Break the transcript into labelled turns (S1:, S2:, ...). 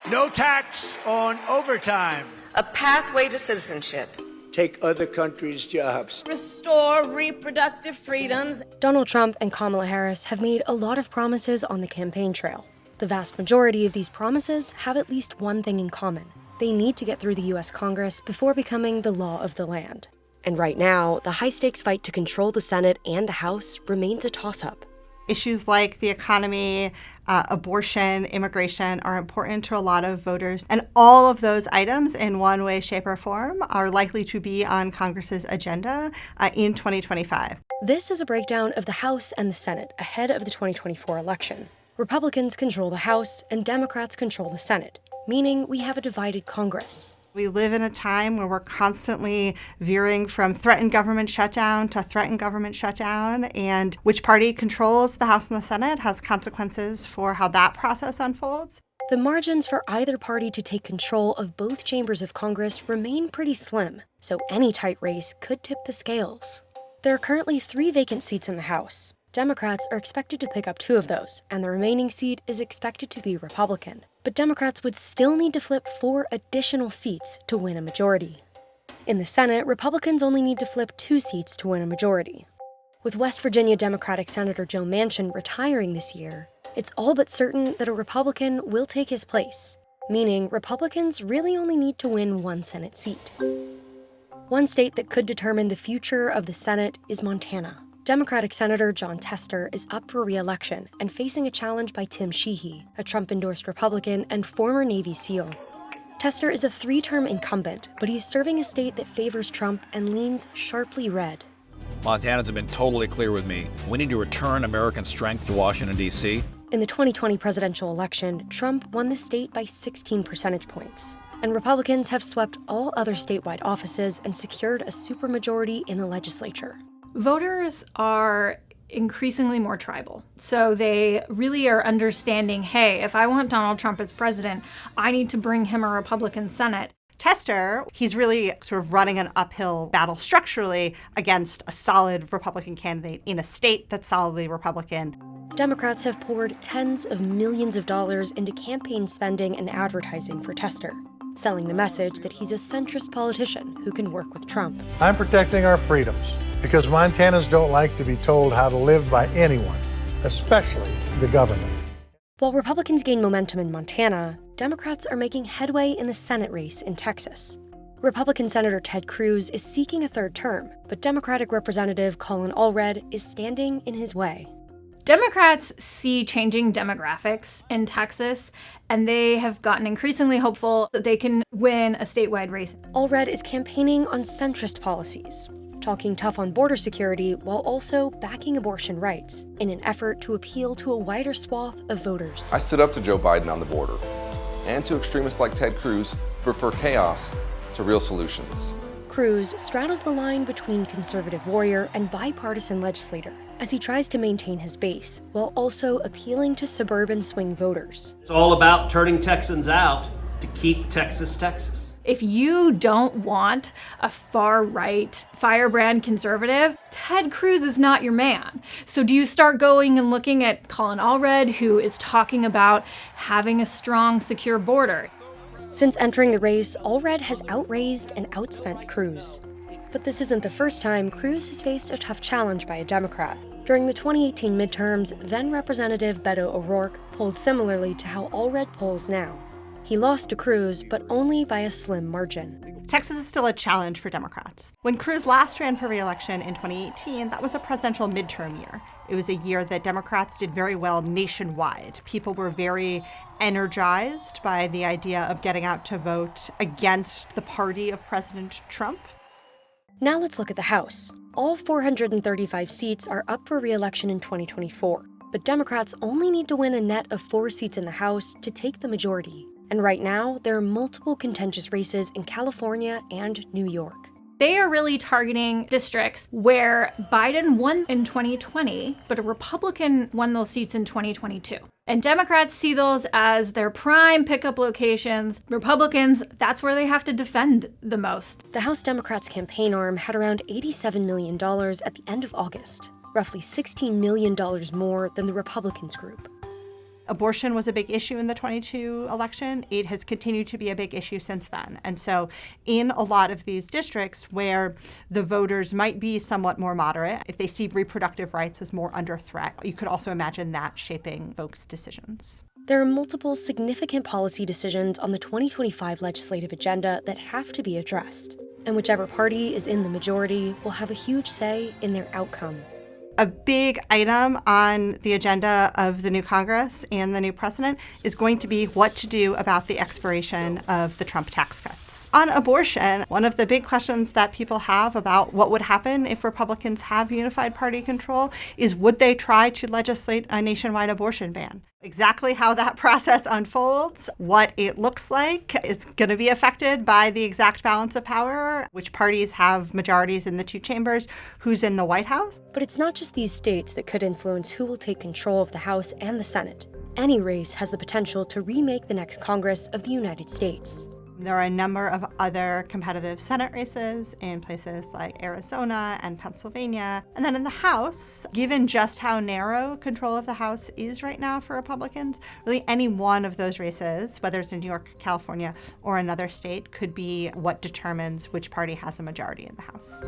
S1: No tax on overtime.
S2: A pathway to citizenship.
S3: Take other countries' jobs.
S4: Restore reproductive freedoms.
S5: Donald Trump and Kamala Harris have made a lot of promises on the campaign trail. The vast majority of these promises have at least one thing in common. They need to get through the U.S. Congress before becoming the law of the land. And right now, the high-stakes fight to control the Senate and the House remains a toss-up.
S6: Issues like the economy, abortion, immigration are important to a lot of voters. And all of those items, in one way, shape, or form, are likely to be on Congress's agenda in 2025.
S5: This is a breakdown of the House and the Senate ahead of the 2024 election. Republicans control the House and Democrats control the Senate, meaning we have a divided Congress.
S6: We live in a time where we're constantly veering from threatened government shutdown to threatened government shutdown, and which party controls the House and the Senate has consequences for how that process unfolds.
S5: The margins for either party to take control of both chambers of Congress remain pretty slim, so any tight race could tip the scales. There are currently 3 vacant seats in the House. Democrats are expected to pick up 2 of those, and the remaining seat is expected to be Republican. But Democrats would still need to flip 4 additional seats to win a majority. In the Senate, Republicans only need to flip 2 seats to win a majority. With West Virginia Democratic Senator Joe Manchin retiring this year, it's all but certain that a Republican will take his place, meaning Republicans really only need to win 1 Senate seat. One state that could determine the future of the Senate is Montana. Democratic Senator Jon Tester is up for re-election and facing a challenge by Tim Sheehy, a Trump-endorsed Republican and former Navy SEAL. Tester is a 3-term incumbent, but he's serving a state that favors Trump and leans sharply red.
S7: Montanans have been totally clear with me. We need to return American strength to Washington, D.C.
S5: In the 2020 presidential election, Trump won the state by 16 percentage points. And Republicans have swept all other statewide offices and secured a supermajority in the legislature.
S8: Voters are increasingly more tribal. So they really are understanding, hey, if I want Donald Trump as president, I need to bring him a Republican Senate.
S6: Tester, he's really sort of running an uphill battle structurally against a solid Republican candidate in a state that's solidly Republican.
S5: Democrats have poured tens of millions of dollars into campaign spending and advertising for Tester, selling the message that he's a centrist politician who can work with Trump.
S9: I'm protecting our freedoms because Montanans don't like to be told how to live by anyone, especially the government.
S5: While Republicans gain momentum in Montana, Democrats are making headway in the Senate race in Texas. Republican Senator Ted Cruz is seeking a 3rd term, but Democratic Representative Colin Allred is standing in his way.
S8: Democrats see changing demographics in Texas, and they have gotten increasingly hopeful that they can win a statewide race.
S5: Allred is campaigning on centrist policies, talking tough on border security while also backing abortion rights in an effort to appeal to a wider swath of voters.
S10: I stood up to Joe Biden on the border and to extremists like Ted Cruz who prefer chaos to real solutions.
S5: Cruz straddles the line between conservative warrior and bipartisan legislator as he tries to maintain his base while also appealing to suburban swing voters.
S11: It's all about turning Texans out to keep Texas, Texas.
S8: If you don't want a far-right, firebrand conservative, Ted Cruz is not your man. So do you start going and looking at Colin Allred, who is talking about having a strong, secure border?
S5: Since entering the race, Allred has outraised and outspent Cruz. But this isn't the first time Cruz has faced a tough challenge by a Democrat. During the 2018 midterms, then Representative Beto O'Rourke polled similarly to how Allred polls now. He lost to Cruz, but only by a slim margin.
S6: Texas is still a challenge for Democrats. When Cruz last ran for re-election in 2018, that was a presidential midterm year. It was a year that Democrats did very well nationwide. People were very energized by the idea of getting out to vote against the party of President Trump.
S5: Now let's look at the House. All 435 seats are up for re-election in 2024, but Democrats only need to win a net of 4 seats in the House to take the majority. And right now, there are multiple contentious races in California and New York.
S8: They are really targeting districts where Biden won in 2020, but a Republican won those seats in 2022. And Democrats see those as their prime pickup locations. Republicans, that's where they have to defend the most.
S5: The House Democrats' campaign arm had around $87 million at the end of August, roughly $16 million more than the Republicans group.
S6: Abortion was a big issue in the 22 election. It has continued to be a big issue since then. And so in a lot of these districts where the voters might be somewhat more moderate, if they see reproductive rights as more under threat, you could also imagine that shaping folks' decisions.
S5: There are multiple significant policy decisions on the 2025 legislative agenda that have to be addressed, and whichever party is in the majority will have a huge say in their outcome.
S6: A big item on the agenda of the new Congress and the new president is going to be what to do about the expiration of the Trump tax cuts. On abortion, one of the big questions that people have about what would happen if Republicans have unified party control is, would they try to legislate a nationwide abortion ban? Exactly how that process unfolds, what it looks like, is going to be affected by the exact balance of power, which parties have majorities in the two chambers, who's in the White House.
S5: But it's not just these states that could influence who will take control of the House and the Senate. Any race has the potential to remake the next Congress of the United States.
S6: There are a number of other competitive Senate races in places like Arizona and Pennsylvania. And then in the House, given just how narrow control of the House is right now for Republicans, really any one of those races, whether it's in New York, California, or another state, could be what determines which party has a majority in the House.